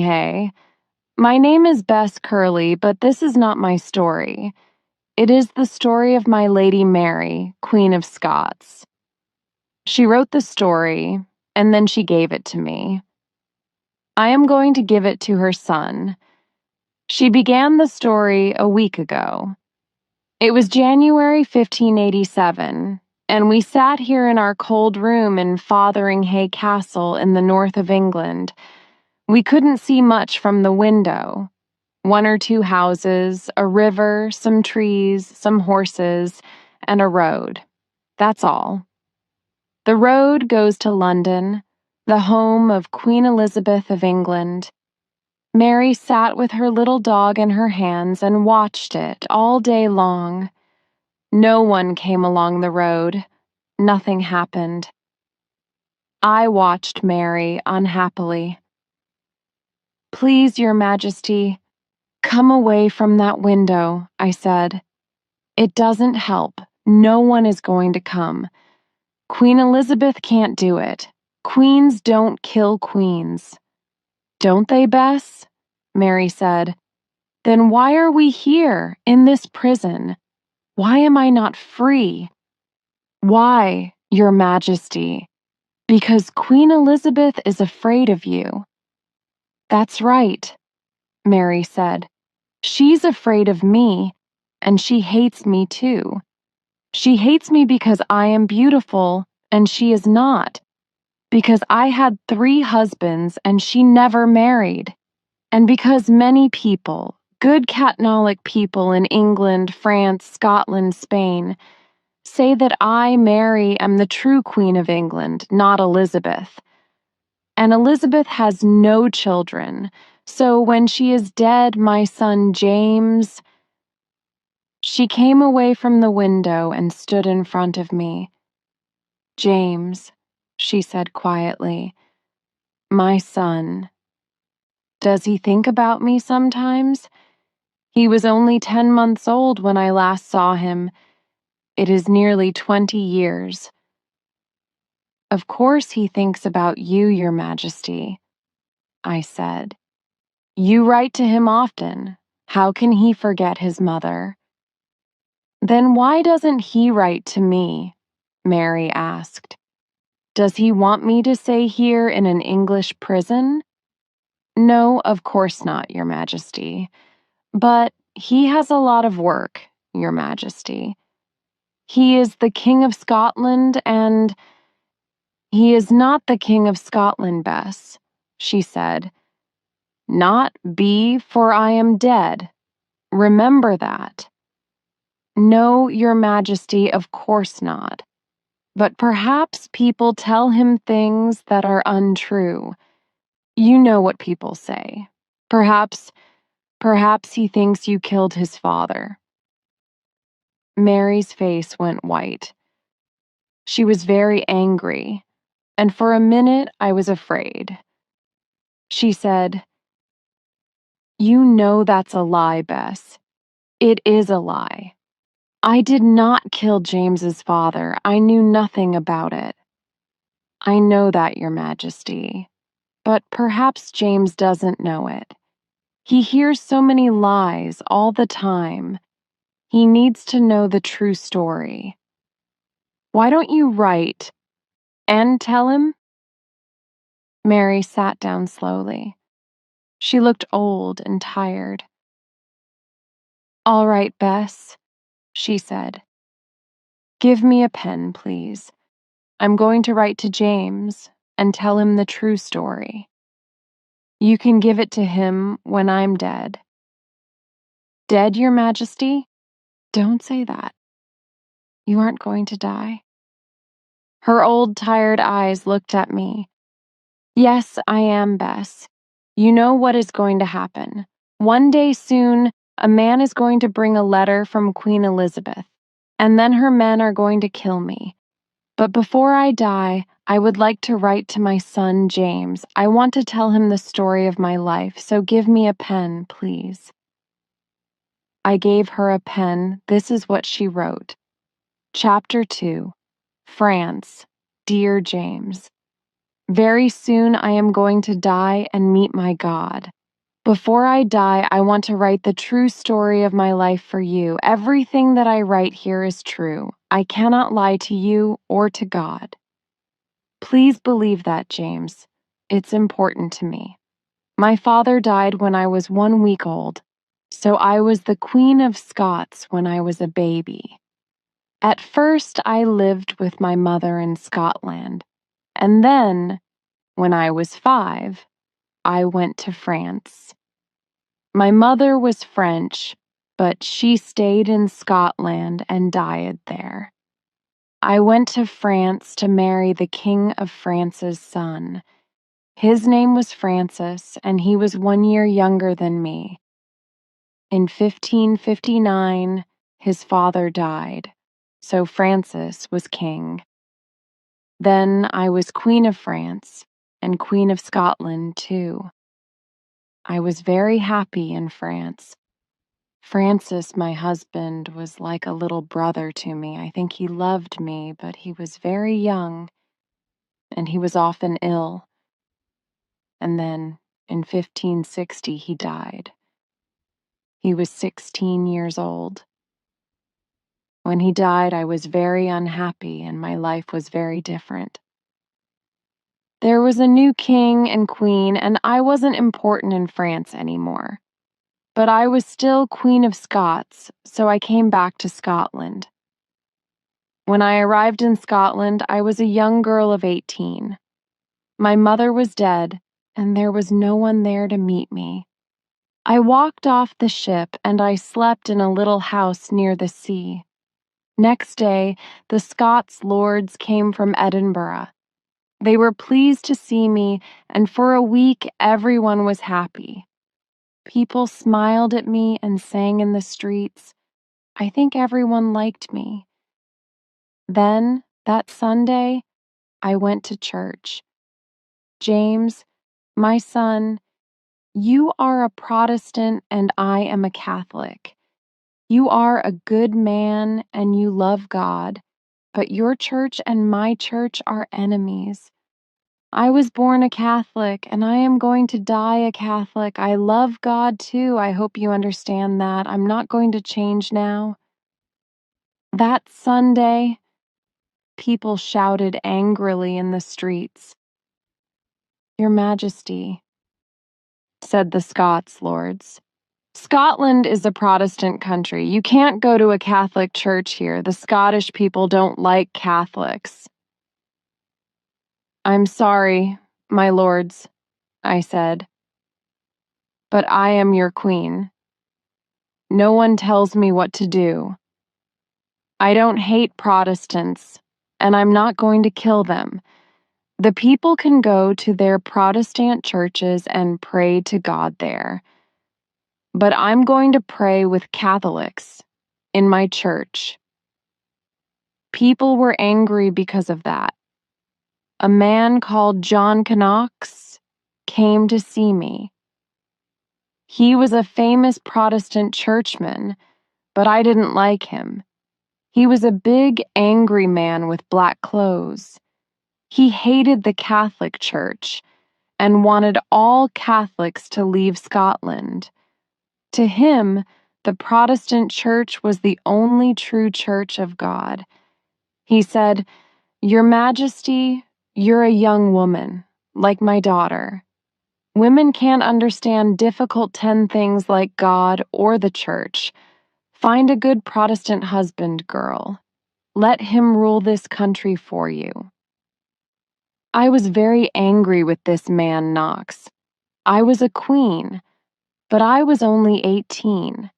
Hey, my name is Bess Curley, but this is not my story. It is the story of my Lady Mary, Queen of Scots. She wrote the story, and then she gave it to me. I am going to give it to her son. She began the story a week ago. It was January 1587, and we sat here in our cold room in Fotheringhay Castle in the north of England. We couldn't see much from the window. One or two houses, a river, some trees, some horses, and a road. That's all. The road goes to London, the home of Queen Elizabeth of England. Mary sat with her little dog in her hands and watched it all day long. No one came along the road. Nothing happened. I watched Mary unhappily. "Please, Your Majesty, come away from that window," I said. "It doesn't help. No one is going to come. Queen Elizabeth can't do it. Queens don't kill queens." "Don't they, Bess?" Mary said. "Then why are we here, in this prison? Why am I not free?" "Why, Your Majesty? Because Queen Elizabeth is afraid of you." "That's right," Mary said. "She's afraid of me, and she hates me too. She hates me because I am beautiful, and she is not. Because I had 3 husbands, and she never married. And because many people, good Catholic people in England, France, Scotland, Spain, say that I, Mary, am the true Queen of England, not Elizabeth. And Elizabeth has no children, so when she is dead, my son James—" She came away from the window and stood in front of me. "James," she said quietly, "my son. Does he think about me sometimes? He was only 10 months old when I last saw him. It is nearly 20 years. Of course he thinks about you, Your Majesty," I said. "You write to him often. How can he forget his mother?" "Then why doesn't he write to me?" Mary asked. "Does he want me to stay here in an English prison?" "No, of course not, Your Majesty. But he has a lot of work, Your Majesty. He is the King of Scotland and—" "He is not the King of Scotland, Bess," she said. "Not be, for I am dead. Remember that." "No, Your Majesty, of course not. But perhaps people tell him things that are untrue. You know what people say. Perhaps he thinks you killed his father." Mary's face went white. She was very angry, and for a minute I was afraid. She said, "You know that's a lie, Bess. It is a lie. I did not kill James's father. I knew nothing about it." "I know that, Your Majesty. But perhaps James doesn't know it. He hears so many lies all the time. He needs to know the true story. Why don't you write and tell him?" Mary sat down slowly. She looked old and tired. "All right, Bess," she said. "Give me a pen, please. I'm going to write to James and tell him the true story. You can give it to him when I'm dead." "Dead, Your Majesty? Don't say that. You aren't going to die?" Her old, tired eyes looked at me. "Yes, I am, Bess. You know what is going to happen. One day soon, a man is going to bring a letter from Queen Elizabeth, and then her men are going to kill me. But before I die, I would like to write to my son, James. I want to tell him the story of my life, so give me a pen, please." I gave her a pen. This is what she wrote. Chapter 2. France. Dear James. Very soon I am going to die and meet my God. Before I die, I want to write the true story of my life for you. Everything that I write here is true. I cannot lie to you or to God. Please believe that, James. It's important to me. My father died when I was 1 week old, so I was the Queen of Scots when I was a baby. At first, I lived with my mother in Scotland, and then, when I was 5, I went to France. My mother was French, but she stayed in Scotland and died there. I went to France to marry the King of France's son. His name was Francis, and he was 1 year younger than me. In 1559, his father died, so Francis was king. Then I was Queen of France and Queen of Scotland, too. I was very happy in France. Francis, my husband, was like a little brother to me. I think he loved me, but he was very young, and he was often ill. And then, in 1560, he died. He was 16 years old. When he died, I was very unhappy, and my life was very different. There was a new king and queen, and I wasn't important in France anymore. But I was still Queen of Scots, so I came back to Scotland. When I arrived in Scotland, I was a young girl of 18. My mother was dead, and there was no one there to meet me. I walked off the ship, and I slept in a little house near the sea. Next day, the Scots lords came from Edinburgh. They were pleased to see me, and for a week everyone was happy. People smiled at me and sang in the streets. I think everyone liked me. Then, that Sunday, I went to church. James, my son, you are a Protestant and I am a Catholic. You are a good man and you love God, but your church and my church are enemies. I was born a Catholic and I am going to die a Catholic. I love God too. I hope you understand that. I'm not going to change now. That Sunday, people shouted angrily in the streets. Your Majesty, said the Scots lords. Scotland is a Protestant country. You can't go to a Catholic church here. The Scottish people don't like Catholics. I'm sorry, my lords, I said, but I am your queen. No one tells me what to do. I don't hate Protestants, and I'm not going to kill them. The people can go to their Protestant churches and pray to God there. But I'm going to pray with Catholics in my church. People were angry because of that. A man called John Knox came to see me. He was a famous Protestant churchman, but I didn't like him. He was a big, angry man with black clothes. He hated the Catholic Church and wanted all Catholics to leave Scotland. To him, the Protestant Church was the only true church of God. He said, Your Majesty, you're a young woman, like my daughter. Women can't understand difficult 10 things like God or the church. Find a good Protestant husband, girl. Let him rule this country for you. I was very angry with this man, Knox. I was a queen, but I was only 18.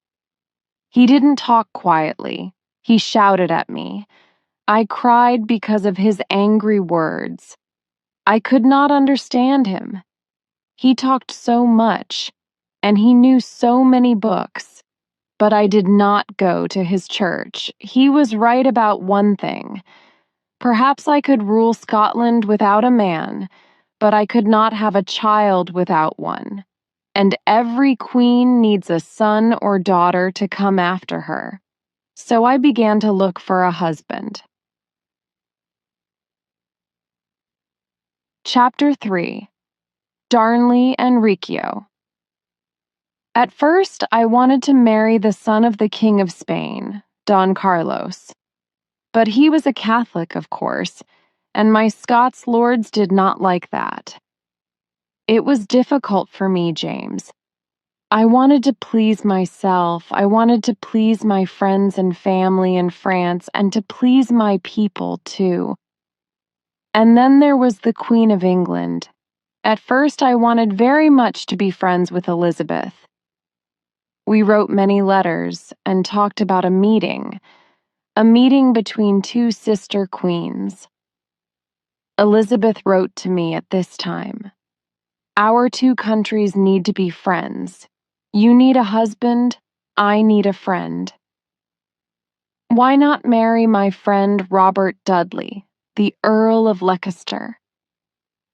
He didn't talk quietly. He shouted at me. I cried because of his angry words. I could not understand him. He talked so much, and he knew so many books, but I did not go to his church. He was right about one thing. Perhaps I could rule Scotland without a man, but I could not have a child without one. And every queen needs a son or daughter to come after her. So I began to look for a husband. Chapter 3. Darnley and Riccio. At first, I wanted to marry the son of the King of Spain, Don Carlos. But he was a Catholic, of course, and my Scots lords did not like that. It was difficult for me, James. I wanted to please myself, I wanted to please my friends and family in France, and to please my people, too. And then there was the Queen of England. At first, I wanted very much to be friends with Elizabeth. We wrote many letters and talked about a meeting between two sister queens. Elizabeth wrote to me at this time, "Our two countries need to be friends. You need a husband, I need a friend. Why not marry my friend Robert Dudley, the Earl of Leicester?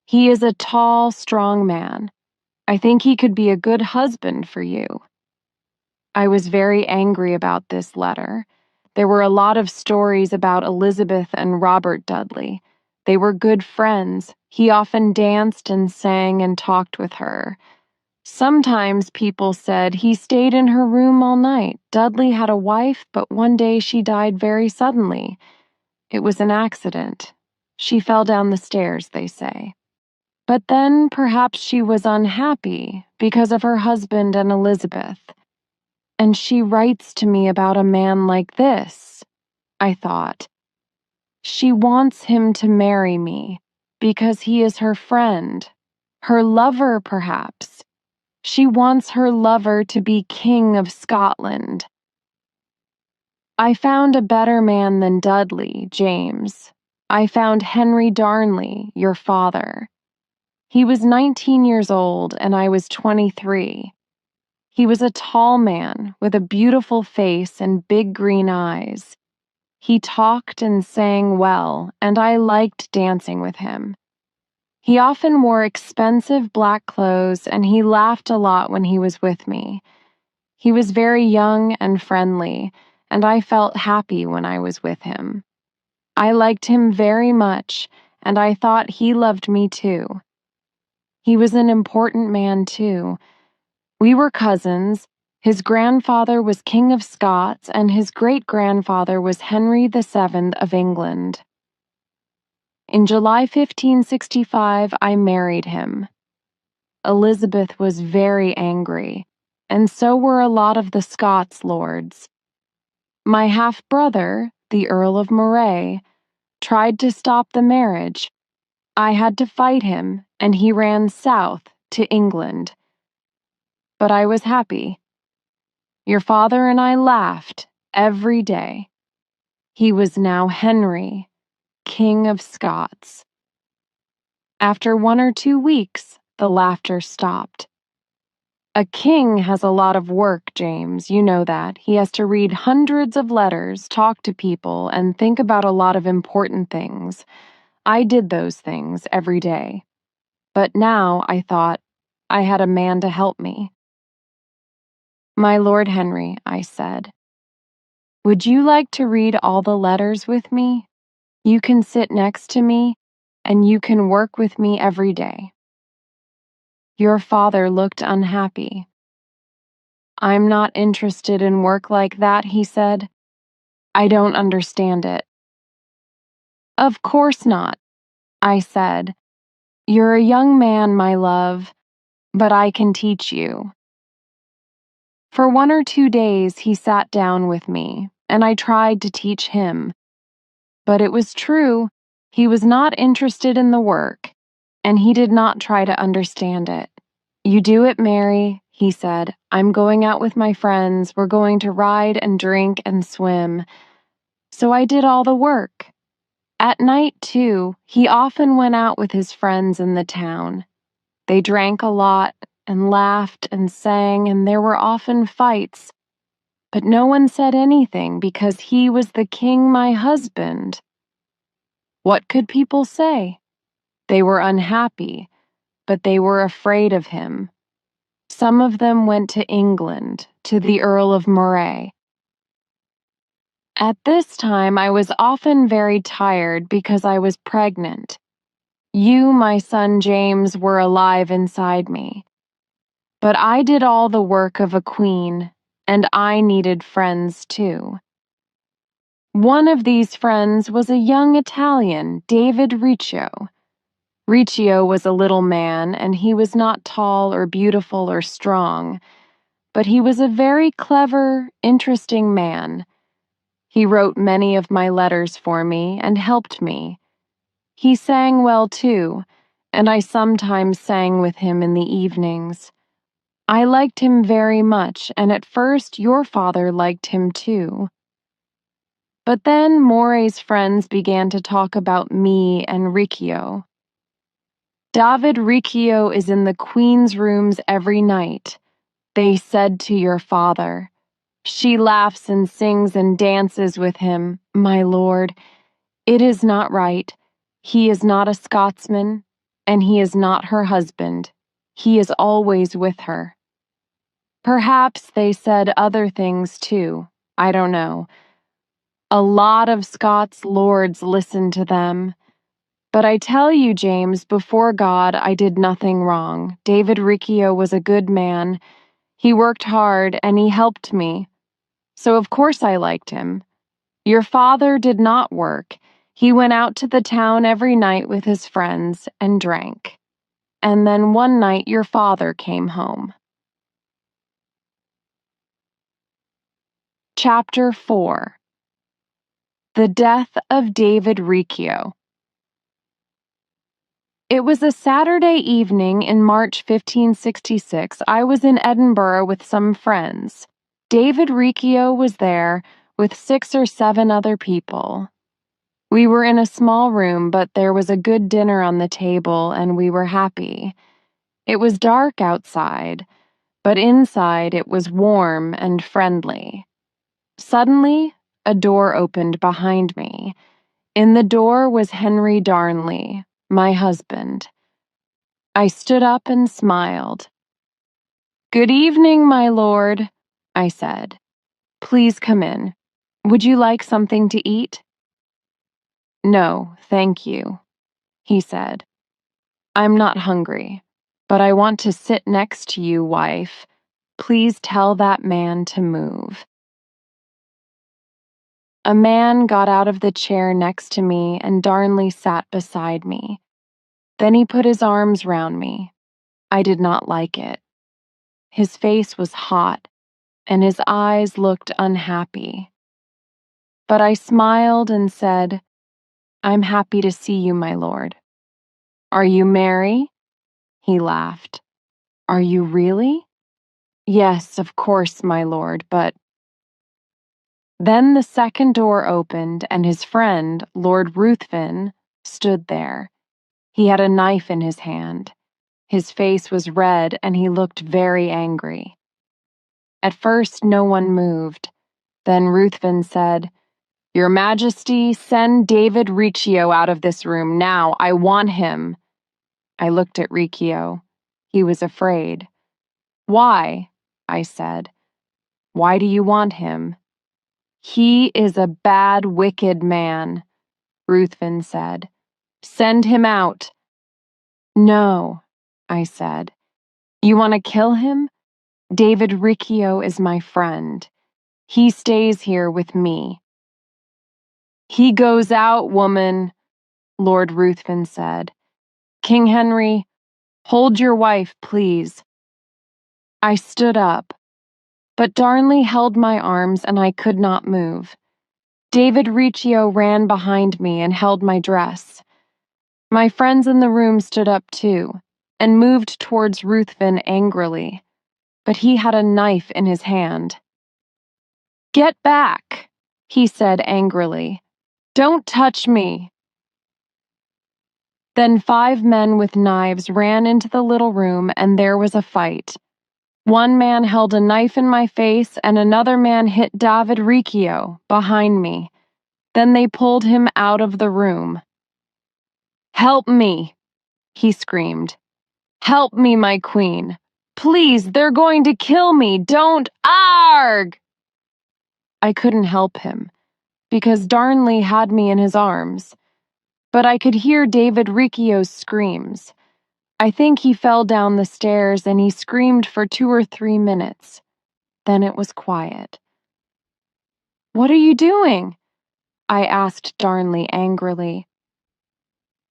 He is a tall, strong man. I think he could be a good husband for you." I was very angry about this letter. There were a lot of stories about Elizabeth and Robert Dudley. They were good friends. He often danced and sang and talked with her. Sometimes people said he stayed in her room all night. Dudley had a wife, but one day she died very suddenly. It was an accident. She fell down the stairs, they say. But then perhaps she was unhappy because of her husband and Elizabeth. And she writes to me about a man like this, I thought. She wants him to marry me because he is her friend, her lover perhaps. She wants her lover to be King of Scotland. I found a better man than Dudley, James. I found Henry Darnley, your father. He was 19 years old and I was 23. He was a tall man with a beautiful face and big green eyes. He talked and sang well, and I liked dancing with him. He often wore expensive black clothes, and he laughed a lot when he was with me. He was very young and friendly, and I felt happy when I was with him. I liked him very much, and I thought he loved me too. He was an important man too. We were cousins. His grandfather was King of Scots, and his great-grandfather was Henry VII of England. In July 1565, I married him. Elizabeth was very angry, and so were a lot of the Scots lords. My half-brother, the Earl of Moray, tried to stop the marriage. I had to fight him, and he ran south to England. But I was happy. Your father and I laughed every day. He was now Henry, King of Scots. After 1 or 2 weeks, the laughter stopped. A king has a lot of work, James, you know that. He has to read hundreds of letters, talk to people, and think about a lot of important things. I did those things every day. But now, I thought, I had a man to help me. "My Lord Henry," I said, "would you like to read all the letters with me? You can sit next to me, and you can work with me every day." Your father looked unhappy. "I'm not interested in work like that," he said. "I don't understand it." "Of course not," I said. "You're a young man, my love, but I can teach you." For 1 or 2 days he sat down with me, and I tried to teach him. But it was true, he was not interested in the work, and he did not try to understand it. "You do it, Mary," he said. "I'm going out with my friends. We're going to ride and drink and swim." So I did all the work. At night, too, he often went out with his friends in the town. They drank a lot and laughed and sang, and there were often fights. But no one said anything because he was the king, my husband. What could people say? They were unhappy, but they were afraid of him. Some of them went to England, to the Earl of Moray. At this time, I was often very tired because I was pregnant. You, my son James, were alive inside me. But I did all the work of a queen, and I needed friends too. One of these friends was a young Italian, David Riccio. Riccio was a little man, and he was not tall or beautiful or strong, but he was a very clever, interesting man. He wrote many of my letters for me and helped me. He sang well too, and I sometimes sang with him in the evenings. I liked him very much, and at first your father liked him too. But then More's friends began to talk about me and Riccio. David Riccio is in the Queen's rooms every night, they said to your father. She laughs and sings and dances with him, my lord. It is not right. He is not a Scotsman, and he is not her husband. He is always with her. Perhaps they said other things too. I don't know. A lot of Scots lords listened to them. But I tell you, James, before God, I did nothing wrong. David Riccio was a good man. He worked hard, and he helped me. So of course I liked him. Your father did not work. He went out to the town every night with his friends and drank. And then one night your father came home. Chapter 4. The Death of David Riccio. It was a Saturday evening in March 1566. I was in Edinburgh with some friends. David Riccio was there with 6 or 7 other people. We were in a small room, but there was a good dinner on the table, and we were happy. It was dark outside, but inside it was warm and friendly. Suddenly, a door opened behind me. In the door was Henry Darnley, my husband. I stood up and smiled. "Good evening, my lord," I said. "Please come in. Would you like something to eat?" "No, thank you," he said. "I'm not hungry, but I want to sit next to you, wife. Please tell that man to move." A man got out of the chair next to me, and Darnley sat beside me. Then he put his arms round me. I did not like it. His face was hot, and his eyes looked unhappy. But I smiled and said, "I'm happy to see you, my lord." "Are you merry?" He laughed. "Are you really?" "Yes, of course, my lord, but—" Then the second door opened, and his friend, Lord Ruthven, stood there. He had a knife in his hand. His face was red, and he looked very angry. At first no one moved. Then Ruthven said, "Your Majesty, send David Riccio out of this room now. I want him." I looked at Riccio. He was afraid. "Why?" I said. "Why do you want him?" "He is a bad, wicked man," Ruthven said. "Send him out." "No," I said. "You want to kill him? David Riccio is my friend. He stays here with me." "He goes out, woman," Lord Ruthven said. "King Henry, hold your wife, please." I stood up, but Darnley held my arms and I could not move. David Riccio ran behind me and held my dress. My friends in the room stood up too, and moved towards Ruthven angrily, but he had a knife in his hand. "Get back," he said angrily. "Don't touch me." Then 5 men with knives ran into the little room, and there was a fight. One man held a knife in my face, and another man hit David Riccio behind me. Then they pulled him out of the room. "Help me," he screamed. "Help me, my queen. Please, they're going to kill me. Don't— Arg!" I couldn't help him, because Darnley had me in his arms. but I could hear David Ricchio's screams. I think he fell down the stairs and he screamed for 2 or 3 minutes. Then it was quiet. "What are you doing?" I asked Darnley angrily.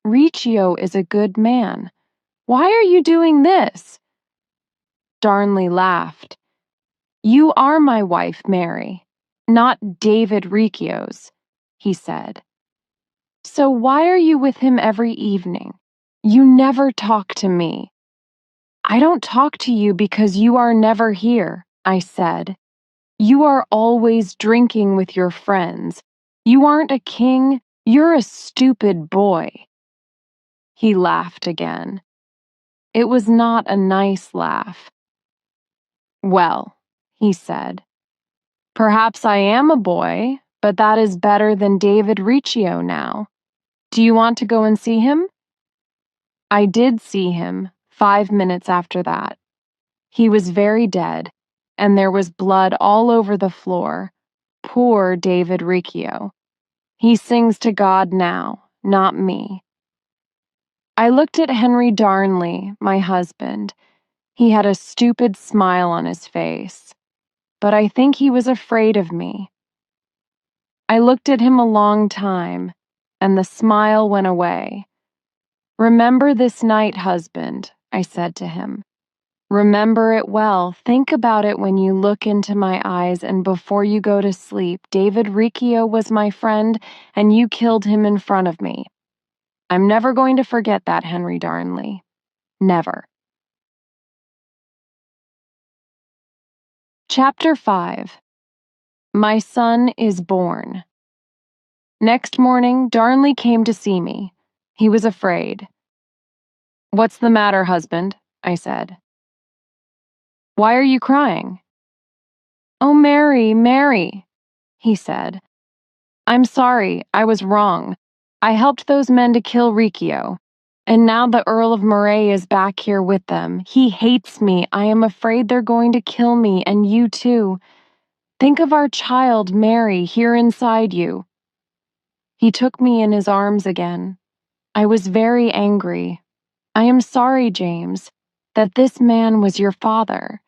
"Riccio is a good man. Why are you doing this?" Darnley laughed. "You are my wife, Mary, not David Ricchio's," he said. "So why are you with him every evening? You never talk to me." "I don't talk to you because you are never here," I said. "You are always drinking with your friends. You aren't a king, you're a stupid boy." He laughed again. It was not a nice laugh. "Well," he said, "perhaps I am a boy, but that is better than David Riccio now. Do you want to go and see him?" I did see him 5 minutes after that. He was very dead, and there was blood all over the floor. Poor David Riccio. He sings to God now, not me. I looked at Henry Darnley, my husband. He had a stupid smile on his face, but I think he was afraid of me. I looked at him a long time, and the smile went away. "Remember this night, husband," I said to him. "Remember it well. Think about it when you look into my eyes and before you go to sleep. David Riccio was my friend, and you killed him in front of me. I'm never going to forget that, Henry Darnley. Never." Chapter 5. My son is born. Next morning, Darnley came to see me. He was afraid. "What's the matter, husband?" I said. "Why are you crying?" "Oh, Mary, Mary," he said. "I'm sorry, I was wrong. I helped those men to kill Riccio, and now the Earl of Moray is back here with them. He hates me. I am afraid they're going to kill me, and you too. Think of our child, Mary, here inside you." He took me in his arms again. I was very angry. "I am sorry, James, that this man was your father.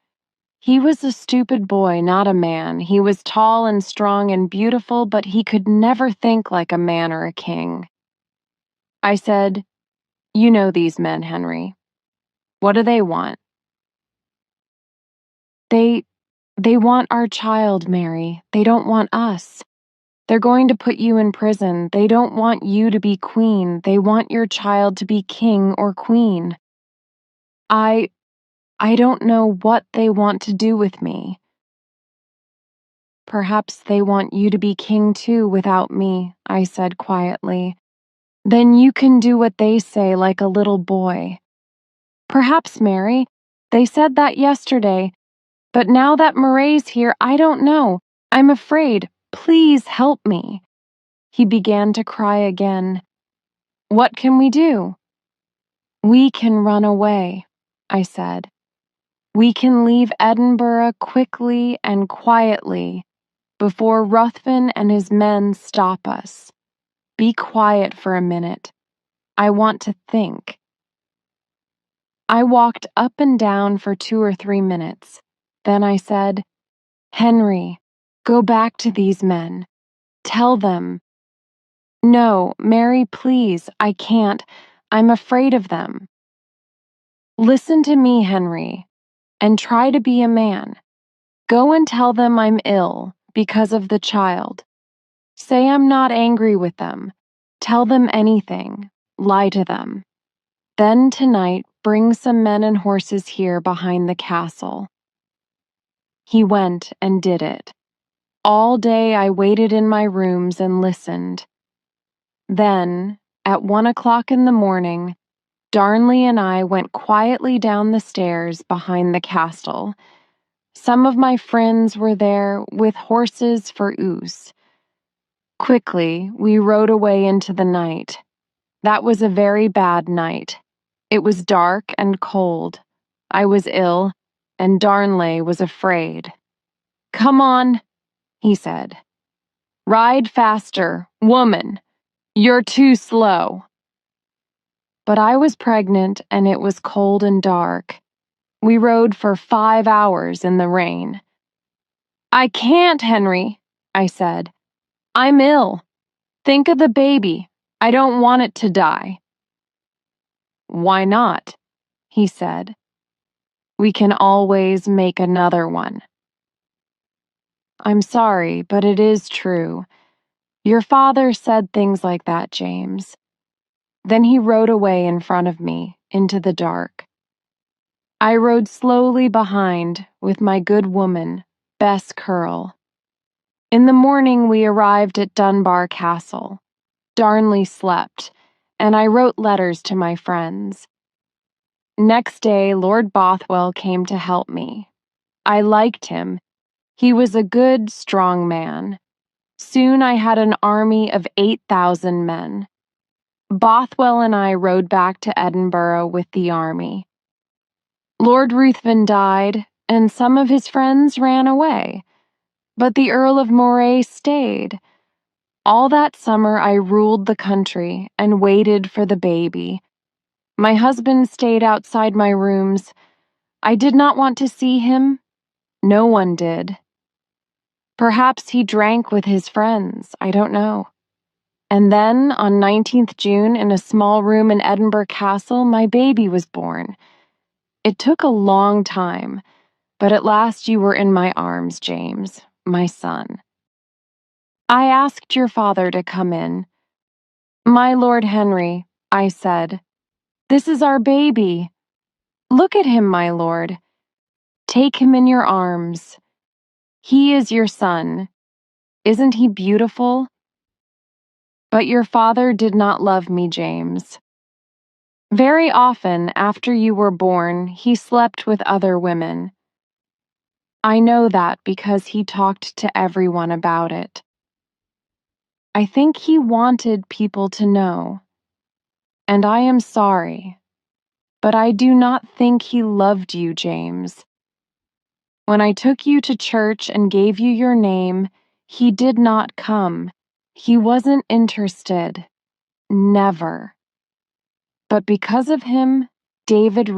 He was a stupid boy, not a man. He was tall and strong and beautiful, but he could never think like a man or a king." I said, "You know these men, Henry. What do they want?" They want our child, Mary. They don't want us. They're going to put you in prison. They don't want you to be queen. They want your child to be king or queen. I don't know what they want to do with me." "Perhaps they want you to be king too without me," I said quietly. "Then you can do what they say like a little boy." "Perhaps, Mary. They said that yesterday. But now that Moray's here, I don't know. I'm afraid. Please help me." He began to cry again. "What can we do?" "We can run away," I said. "We can leave Edinburgh quickly and quietly before Ruthven and his men stop us. Be quiet for a minute. I want to think." I walked up and down for 2 or 3 minutes. Then I said, "Henry, go back to these men. Tell them." "No, Mary, please, I can't. I'm afraid of them." "Listen to me, Henry, and try to be a man. Go and tell them I'm ill because of the child. Say I'm not angry with them. Tell them anything. Lie to them. Then tonight, bring some men and horses here behind the castle." He went and did it. All day I waited in my rooms and listened. Then, at 1 o'clock in the morning, Darnley and I went quietly down the stairs behind the castle. Some of my friends were there with horses for Ouse. Quickly, we rode away into the night. That was a very bad night. It was dark and cold. I was ill, and Darnley was afraid. "Come on," he said. "Ride faster, woman. You're too slow." but I was pregnant and it was cold and dark. We rode for 5 hours in the rain. "I can't, Henry," I said. "I'm ill. Think of the baby. I don't want it to die." "Why not?" he said. "We can always make another one." "I'm sorry, but it is true. Your father said things like that, James." Then he rode away in front of me, into the dark. I rode slowly behind with my good woman, Bess Curl. In the morning we arrived at Dunbar Castle. Darnley slept, and I wrote letters to my friends. Next day, Lord Bothwell came to help me. I liked him. He was a good, strong man. Soon I had an army of 8,000 men. Bothwell and I rode back to Edinburgh with the army. Lord Ruthven died, and some of his friends ran away. But the Earl of Moray stayed. All that summer I ruled the country and waited for the baby. My husband stayed outside my rooms. I did not want to see him. No one did. Perhaps he drank with his friends, I don't know. And then, on 19th June, in a small room in Edinburgh Castle, my baby was born. It took a long time, but at last you were in my arms, James, my son. I asked your father to come in. "My Lord Henry," I said, "this is our baby. Look at him, my lord. Take him in your arms. He is your son. Isn't he beautiful?" But your father did not love me, James. Very often, after you were born, he slept with other women. I know that because he talked to everyone about it. I think he wanted people to know. And I am sorry, but I do not think he loved you, James. When I took you to church and gave you your name, he did not come. He wasn't interested. Never. But because of him, David